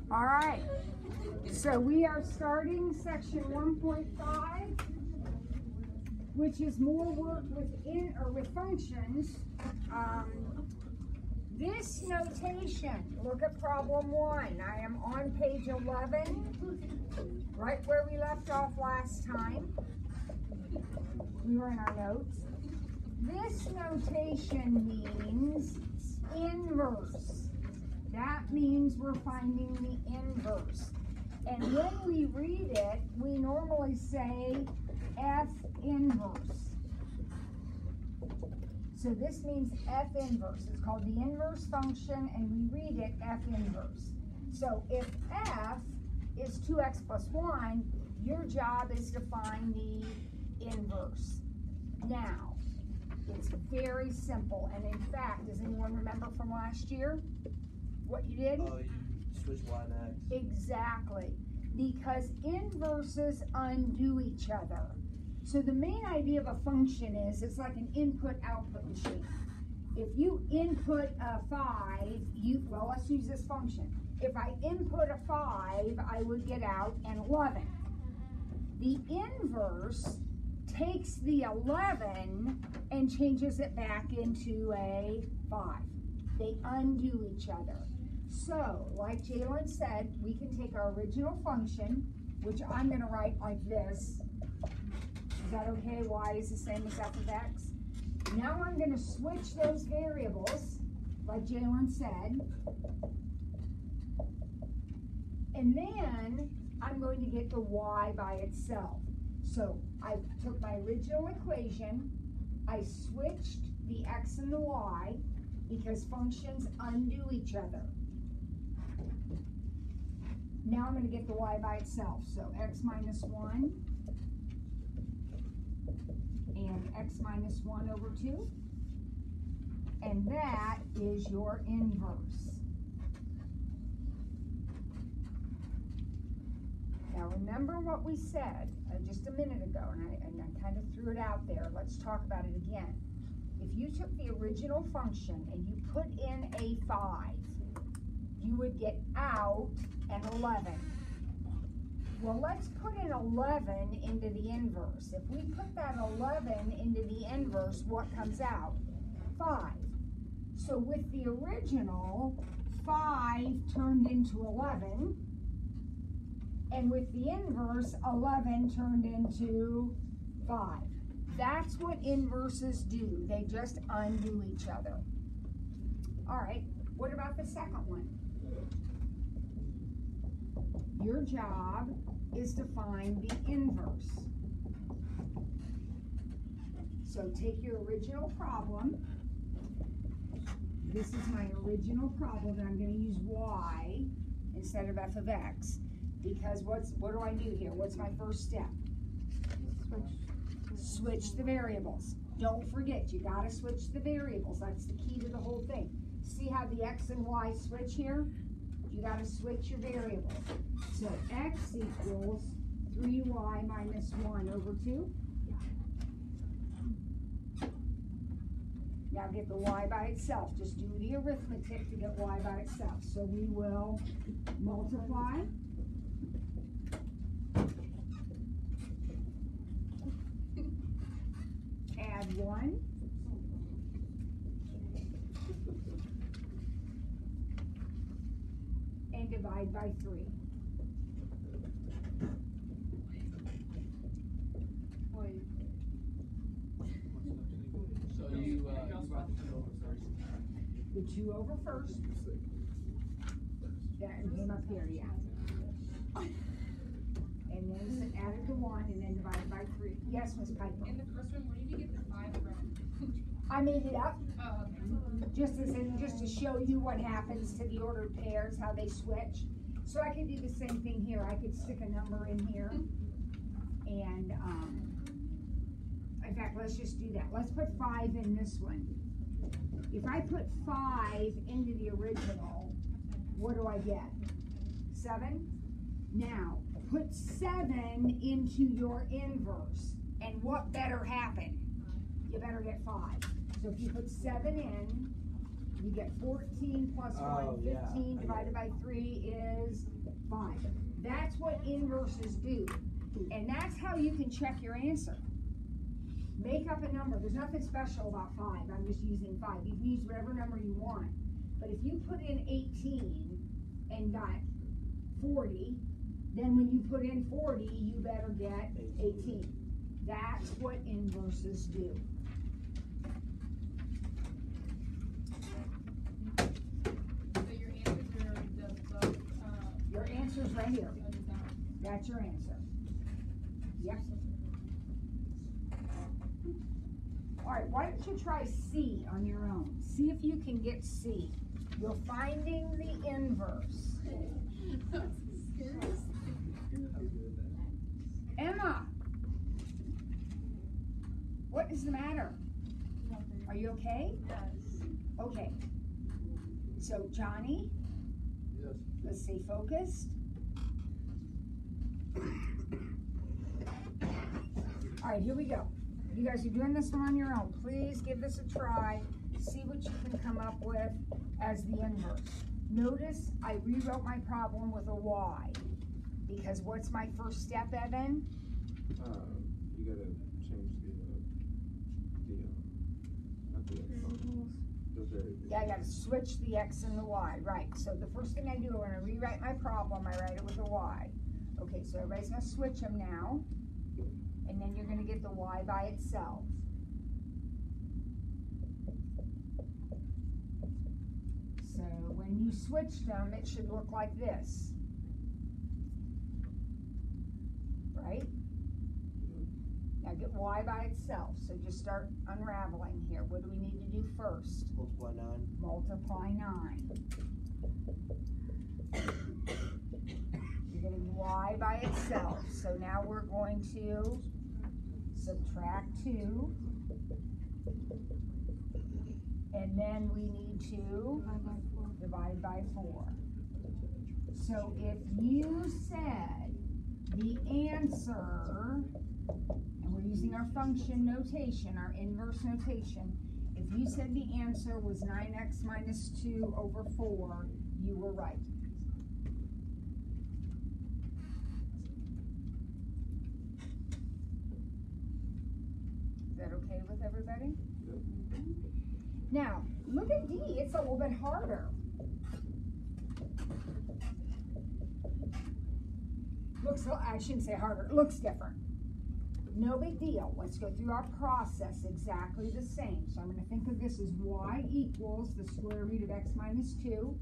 All right, so we are starting section 1.5, which is more work with functions. This notation, look at problem 1. I am on page 11, right where we left off last time. We were in our notes. This notation means inverse. That means we're finding the inverse. And when we read it, we normally say F inverse. So this means F inverse. It's called the inverse function, and we read it F inverse. So if F is 2x plus 1, your job is to find the inverse. Now, it's very simple. And in fact, does anyone remember from last year what you did? Oh, you switch y and x. Exactly. Because inverses undo each other. So the main idea of a function is it's like an input-output machine. If you input a 5, well, let's use this function. If I input a 5, I would get out an 11. The inverse takes the 11 and changes it back into a 5. They undo each other. So, like Jalen said, we can take our original function, which I'm going to write like this. Is that okay? Y is the same as f of x. Now I'm going to switch those variables, like Jalen said. And then I'm going to get the y by itself. So I took my original equation, I switched the x and the y, because functions undo each other. Now I'm going to get the y by itself. So x minus 1 and x minus 1 over 2. And that is your inverse. Now remember what we said just a minute ago, and I kind of threw it out there. Let's talk about it again. If you took the original function and you put in a 5, you would get out an 11. Well, let's put an 11 into the inverse. If we put that 11 into the inverse, what comes out? 5. So with the original, 5 turned into 11. And with the inverse, 11 turned into 5. That's what inverses do. They just undo each other. All right, what about the second one? Your job is to find the inverse. So take your original problem. This is my original problem, and I'm going to use y instead of f of x. Because what do I do here? What's my first step? Switch the variables. Don't forget, you got to switch the variables. That's the key to the whole thing. See how the x and y switch here? You got to switch your variables. So x equals 3y minus 1 over 2. Now get the y by itself. Just do the arithmetic to get y by itself. So we will multiply. Add 1. And divide by 3. So you brought the 2 over first. The 2 over first. That came up here, yeah. And then added the 1 and then divided by 3. Yes, Miss Piper. In the first one, where did you get the 5 from? I made it up. Oh, okay. Just to show you what happens to the ordered pairs, how they switch. So I could do the same thing here. I could stick a number in here. And in fact, let's just do that. Let's put 5 in this one. If I put 5 into the original, what do I get? 7? Now, put 7 into your inverse. And what better happen? You better get 5. So if you put 7 in, You get 14 plus 1, 15 divided by 3 is 5. That's what inverses do. And that's how you can check your answer. Make up a number. There's nothing special about 5. I'm just using 5. You can use whatever number you want. But if you put in 18 and got 40, then when you put in 40, you better get 18. That's what inverses do. Your answer's right here. That's your answer. Yep. All right, why don't you try C on your own? See if you can get C. You're finding the inverse. Emma, what is the matter? Are you okay? Yes. Okay. So, Johnny? Yes. Let's stay focused. All right, here we go. You guys are doing this on your own. Please give this a try. See what you can come up with as the inverse. Notice I rewrote my problem with a y. Because what's my first step, Evan? You gotta change not the the variable. Yeah, I gotta switch the x and the y, right. So the first thing I do when I rewrite my problem, I write it with a y. Okay, so everybody's gonna switch them now. And then you're gonna get the y by itself. So when you switch them, it should look like this. Right? Now get y by itself. So just start unraveling here. What do we need to do first? Multiply 9. Multiply 9. You're getting y by itself. So now we're going to subtract 2. And then we need to divide by 4. So if you said the answer, and we're using our function notation, our inverse notation, if you said the answer was 9x minus 2 over 4, you were right. Is that okay with everybody? Yep. Now, look at D, it's a little bit harder. I shouldn't say harder, it looks different. No big deal. Let's go through our process exactly the same. So I'm going to think of this as y equals the square root of x minus 2.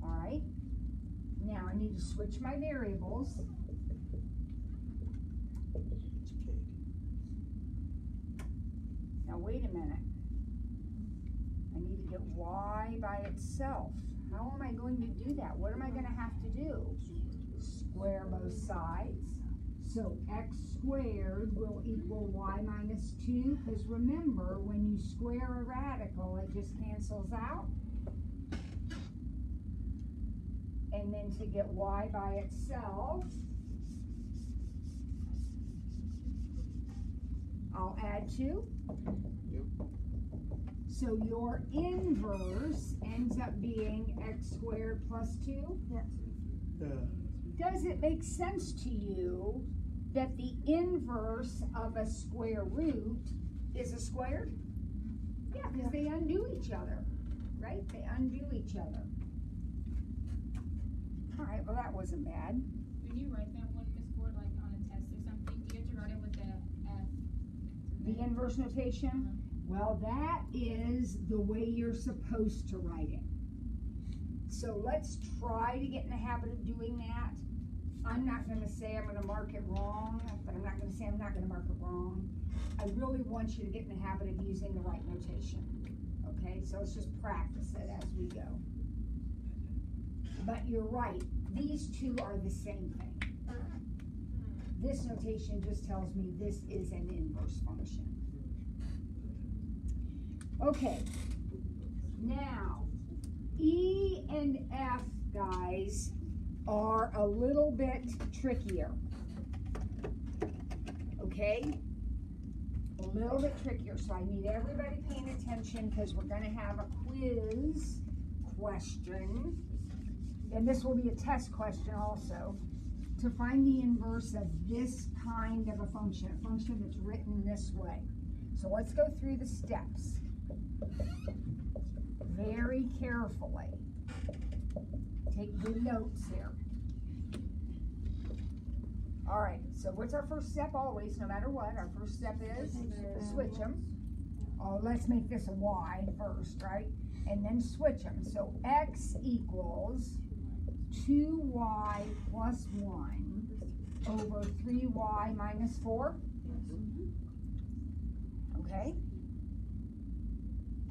All right. Now I need to switch my variables. It's a cake. Now wait a minute. I need to get y by itself. How am I going to do that? What am I going to have to do? Square both sides. So x squared will equal y minus 2, because remember, when you square a radical, it just cancels out. And then to get y by itself, I'll add 2. Yep. So your inverse ends up being x squared plus 2? Yes. Yeah. Does it make sense to you that the inverse of a square root is a squared? Yeah, because they undo each other, right? They undo each other. All right, well that wasn't bad. When you write that one, Miss Ford, like on a test or something, do you have to write it with the F? The inverse notation? Well, that is the way you're supposed to write it. So let's try to get in the habit of doing that. I'm not going to say I'm going to mark it wrong, but I'm not going to say I'm not going to mark it wrong. I really want you to get in the habit of using the right notation. Okay, so let's just practice it as we go. But you're right, these two are the same thing. This notation just tells me this is an inverse function. Okay, now, E and F, guys, are a little bit trickier. Okay? a little bit trickier, so I need everybody paying attention because we're going to have a quiz question. And this will be a test question also. To find the inverse of this kind of a function that's written this way. So let's go through the steps very carefully. Take good notes here. All right, so what's our first step always, no matter what? Our first step is switch them. Oh, let's make this a y first, right? And then switch them. So x equals 2y plus 1 over 3y minus 4. Okay?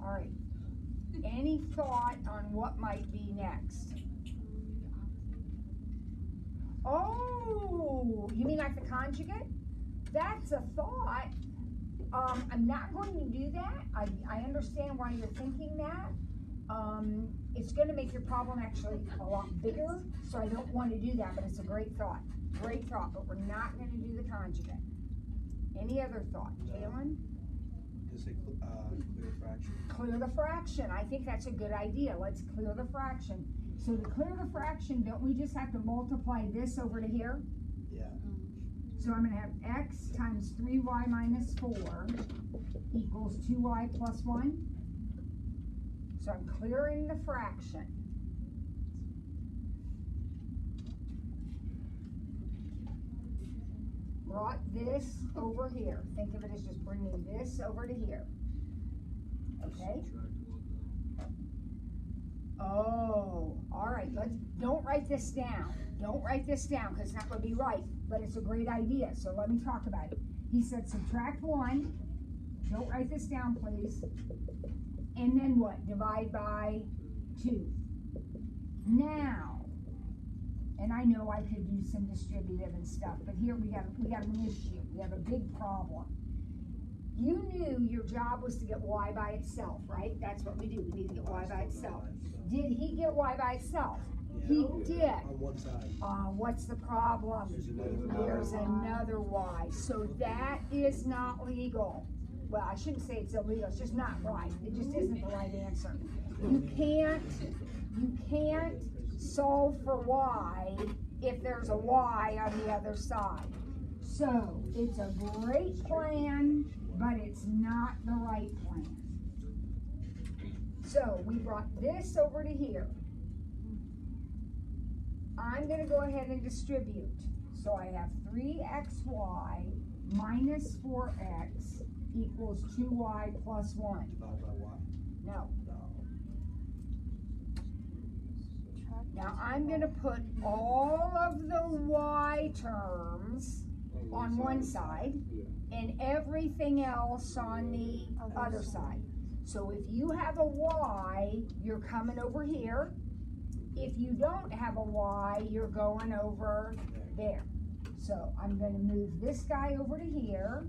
All right. Any thought on what might be next? Oh, you mean like the conjugate? That's a thought. I'm not going to do that. I understand why you're thinking that. It's going to make your problem actually a lot bigger, so I don't want to do that, but it's a great thought. Great thought, but we're not going to do the conjugate. Any other thought? Jalen? Just say clear fraction. Clear the fraction. I think that's a good idea. Let's clear the fraction. So to clear the fraction, don't we just have to multiply this over to here? Yeah. So I'm going to have x times 3y minus 4 equals 2y plus 1. So I'm clearing the fraction. Brought this over here. Think of it as just bringing this over to here. Okay? Oh, all right. Don't write this down. Don't write this down because it's not going to be right, but it's a great idea. So let me talk about it. He said subtract 1. Don't write this down, please. And then what? Divide by 2. Now, and I know I could do some distributive and stuff, but here we have an issue. We have a big problem. You knew your job was to get y by itself, right? That's what we do. We need to get y by itself. Did he get y by itself? Yeah. He did. On one side. What's the problem? There's another y. So that is not legal. Well, I shouldn't say it's illegal. It's just not right. It just isn't the right answer. You can't solve for y if there's a y on the other side. So it's a great plan, but it's not the right plan. So we brought this over to here. I'm going to go ahead and distribute. So I have 3xy minus 4x equals 2y plus 1. Divide by y. No. No. Now I'm going to put all of the y terms on one side and everything else on the other side. So if you have a y, you're coming over here. If you don't have a y, you're going over there. So I'm going to move this guy over to here.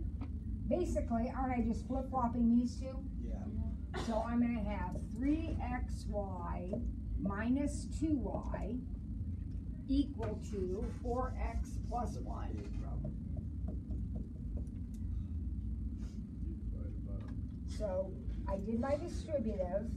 Basically, aren't I just flip-flopping these two? Yeah. So I'm going to have 3xy minus 2y equal to 4x plus 1. So I did my distributive,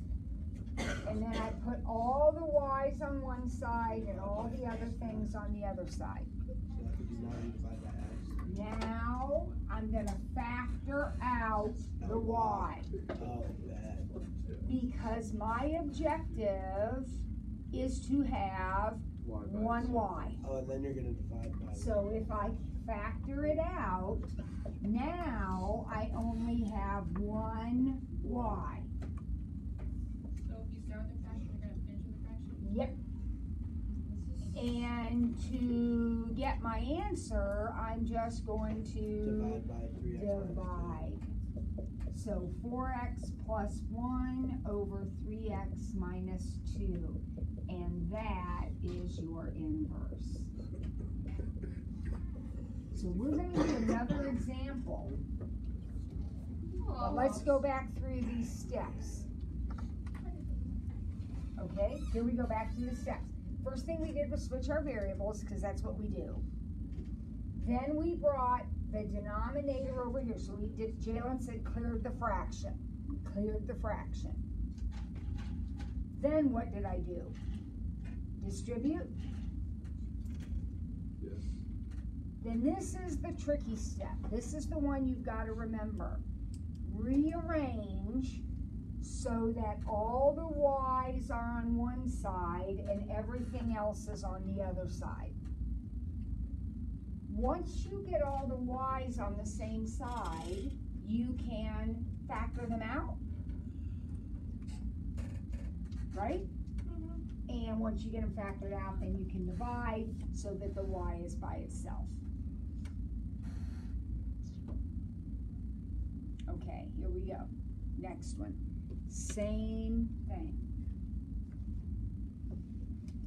and then I put all the y's on one side and all the other things on the other side. So that could be now you divide by x. Now I'm going to factor out the y. Oh, bad. Because my objective is to have one y. Oh, and then you're going to divide by. So if I factor it out, now I only have one y. So if you start with the fraction, you're gonna finish with the fraction? Yep. And to get my answer, I'm just going to Divide by 3x. divide. So 4x plus 1 over 3x minus 2. And that is your inverse. So we're going to do another example. But let's go back through these steps. Okay, here we go back through the steps. First thing we did was switch our variables because that's what we do. Then we brought the denominator over here. So we did, Jalen said cleared the fraction. Cleared the fraction. Then what did I do? Distribute. Yes. Then this is the tricky step. This is the one you've got to remember. Rearrange so that all the y's are on one side and everything else is on the other side. Once you get all the y's on the same side, you can factor them out, right? And once you get them factored out, then you can divide so that the y is by itself. Okay, here we go. Next one. Same thing.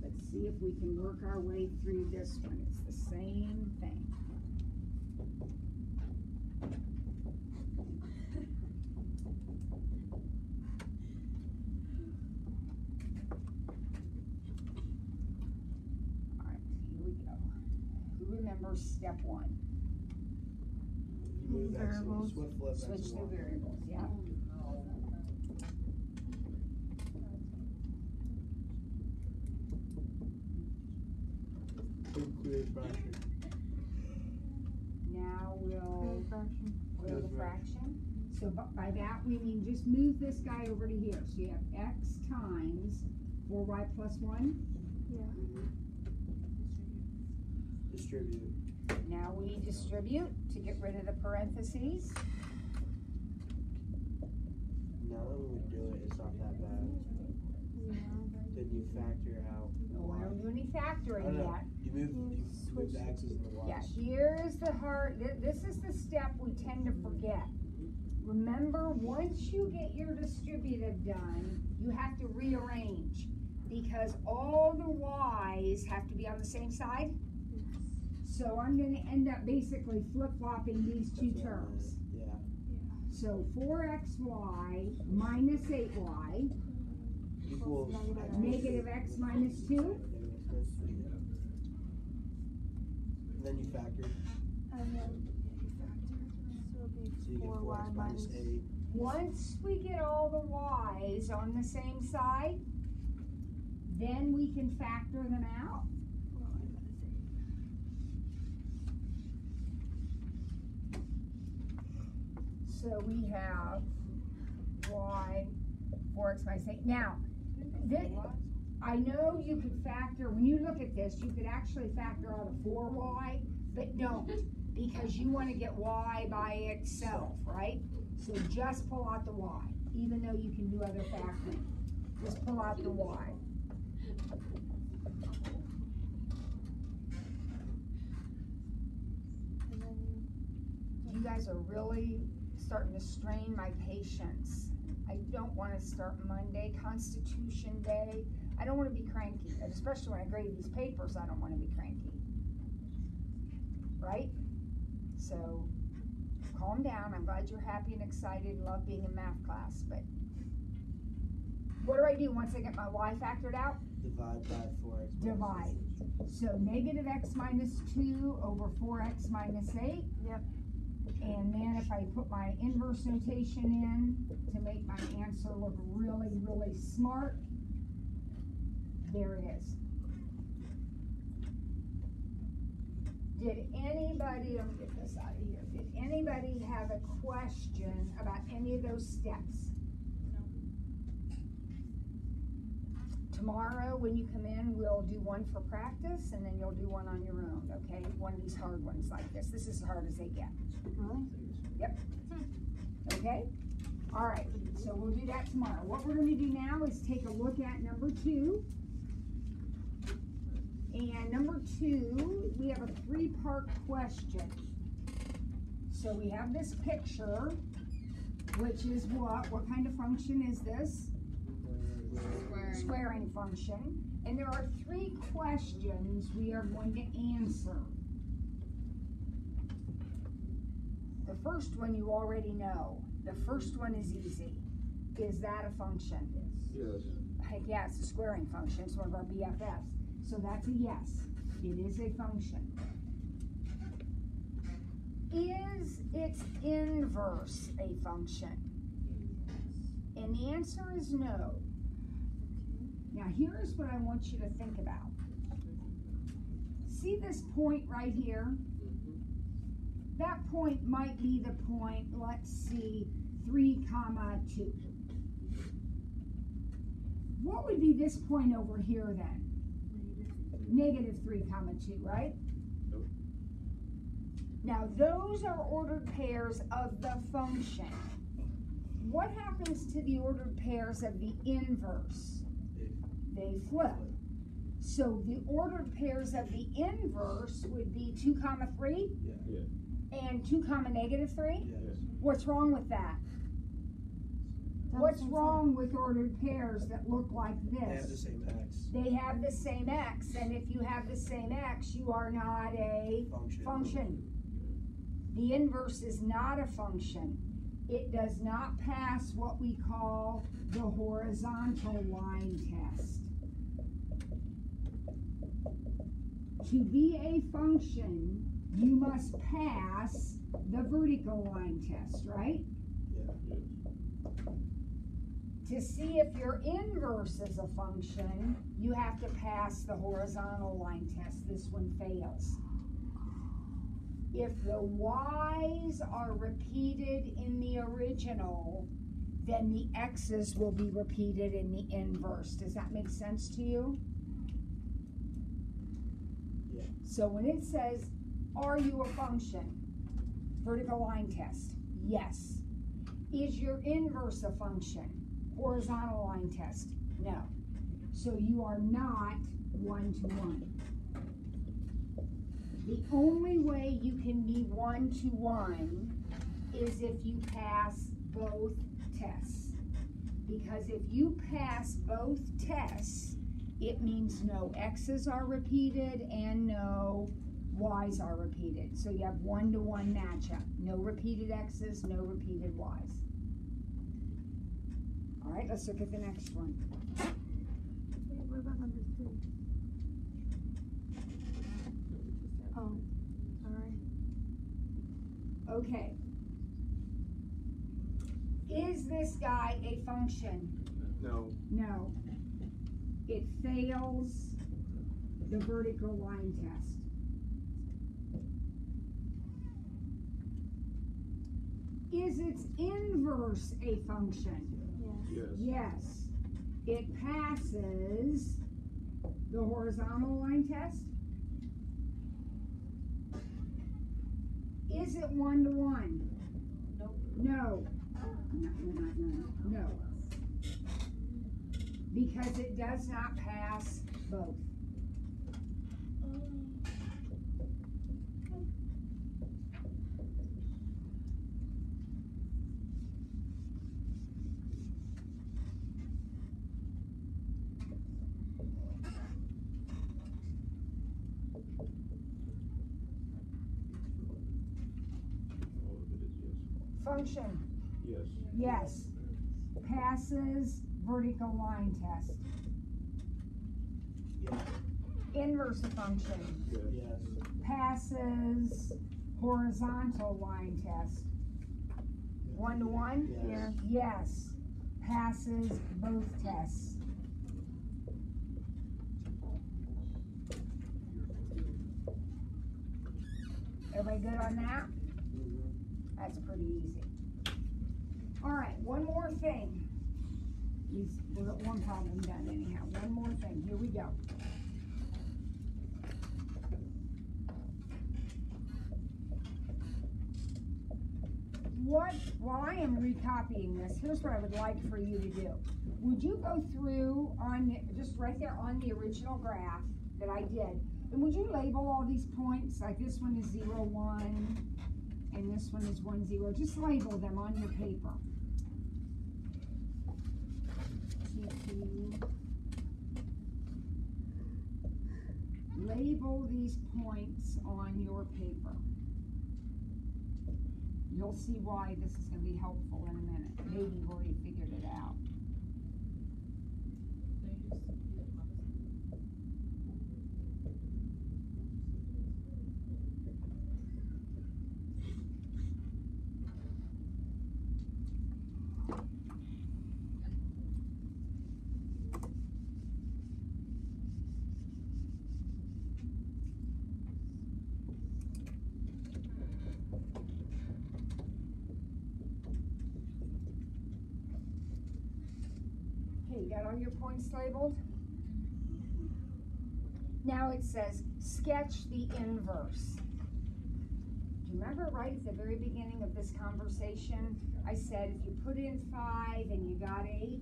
Let's see if we can work our way through this one. It's the same thing. All right, here we go. Who remembers step one? You move X and Variables. flip X Switch and the Y. variables, yeah. Clear fraction. Now we'll Fraction. clear the That's right. fraction. So by that we mean just move this guy over to here. So you have x times 4y plus 1. Yeah. Distribute. Now we distribute to get rid of the parentheses. Now that when we do it, it's not that bad. Yeah. Then you factor out. No, I don't do any Oh, factoring no. yet. You move the X's and the Y's. Yeah, here's the hard, this is the step we tend to forget. Remember, once you get your distributive done, you have to rearrange because all the y's have to be on the same side. So I'm going to end up basically flip-flopping these two That's what I meant. terms. Yeah. So 4xy minus 8y Equals. negative x minus 2. And then you factor. And then you factor. So it'll be So you get 4y 4x minus 8. Once we get all the y's on the same side, then we can factor them out. 4y minus 8. So we have y 4x minus 8. Now, I know you could factor, when you look at this, you could actually factor out a 4y, but don't, because you want to get y by itself, right? So just pull out the y, even though you can do other factoring. Just pull out the y. And then You guys are really starting to strain my patience. I don't want to start Monday, Constitution Day. I don't want to be cranky, especially when I grade these papers. I don't want to be cranky, right? So calm down. I'm glad you're happy and excited and love being in math class, but what do once I get my y factored out? Divide by 4x. Divide. So negative x minus 2 over 4x minus 8. Yep. And then if I put my inverse notation in to make my answer look really, really smart, there it is. Did anybody, let me get this out of here, did anybody have a question about any of those steps? Tomorrow when you come in, we'll do one for practice and then you'll do one on your own, okay? One of these hard ones like this. This is as hard as they get. Really? Yep. Okay? All right, so we'll do that tomorrow. What we're gonna do now is take a look at number 2. And number 2, we have a 3-part question. So we have this picture, which is what? What kind of function is this? Squaring function. And there are 3 questions we are going to answer. The first one you already know. The first one is easy. Is that a function? Yes. Heck yeah, it's a squaring function. It's one of our BFFs. So that's a yes. It is a function. Is its inverse a function? And the answer is no. Now here's what I want you to think about. See this point right here? That point might be the point, let's see, 3, 2. What would be this point over here then? Negative 3, 2, right? Nope. Now those are ordered pairs of the function. What happens to the ordered pairs of the inverse? They flip. So the ordered pairs of the inverse would be 2, 3 Yeah. and 2, negative 3. Yes. What's wrong with that? What's wrong with ordered pairs that look like They have the this? same X. They have the same X, and if you have the same X, you are not a function. The inverse is not a function. It does not pass what we call the horizontal line test. To be a function, you must pass the vertical line test, right? Yeah. To see if your inverse is a function, you have to pass the horizontal line test. This one fails. If the y's are repeated in the original, then the x's will be repeated in the inverse. Does that make sense to you? Yeah. So when it says, are you a function? Vertical line test, yes. Is your inverse a function? Horizontal line test, no. So you are not 1-to-1. The only way you can be 1-to-1 is if you pass both tests. Because if you pass both tests, it means no x's are repeated and no y's are repeated. So you have 1-to-1 matchup. No repeated x's, no repeated y's. All right, let's look at the next one. Wait, what about number 3? Oh, sorry. Okay. Is this guy a function? No. No. It fails the vertical line test. Is its inverse a function? Yes. Yes. Yes. It passes the horizontal line test. Is it 1-to-1? Nope. No. No. Because it does not pass both. All of it is yes. Function, Yes. yes. Passes vertical line test. Yeah. Inverse of function, Yes. Yes. passes horizontal line test. 1-to-1? Yes. Yes. Passes both tests. Everybody good on that? That's pretty easy. All right, one more thing. We're at one problem done anyhow. One more thing. Here we go. While I am recopying this, here's what I would like for you to do. Would you go through just right there on the original graph that I did, and would you label all these points? Like this one is 0, 1, and this one is 1, 0. Just label them on your paper. 2, 2. Label these points on your paper. You'll see why this is going to be helpful in a minute. Maybe you've already figured it out. Okay, you got all your points labeled? Now it says, sketch the inverse. Do you remember right at the very beginning of this conversation, I said if you put in 5 and you got 8,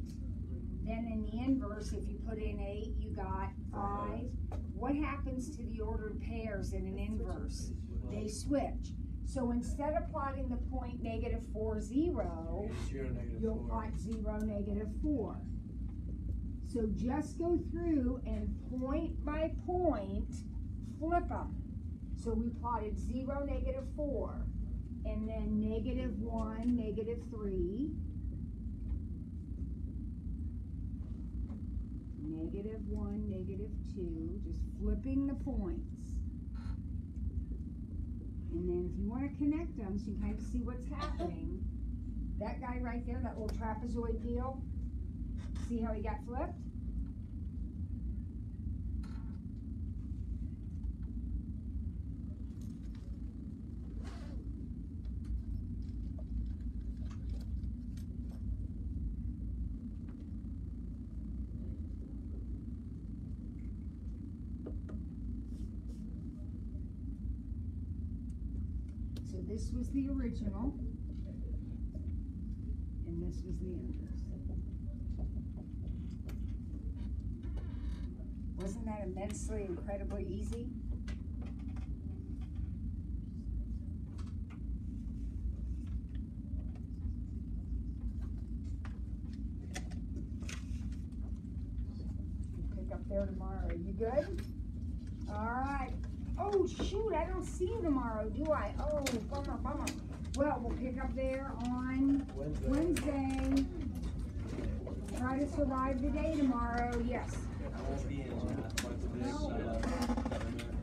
then in the inverse, if you put in 8, you got 5. What happens to the ordered pairs in an inverse? They switch. So instead of plotting the point -4, 0, 0, -4. you'll plot 0, -4. So just go through and point by point, flip them. So we plotted 0, -4, and then -1, -3, -1, -2, just flipping the points. And then if you want to connect them so you kind of see what's happening, that guy right there, that little trapezoid deal, see how he got flipped? So this was the original, and this was the inverse. Wasn't that immensely, incredibly easy? Pick up there tomorrow. You good? All right. Oh, shoot, I don't see you tomorrow, do I? Oh, bummer, bummer. Well, we'll pick up there on Wednesday. Try to survive the day tomorrow, yes. I won't be in, John. No.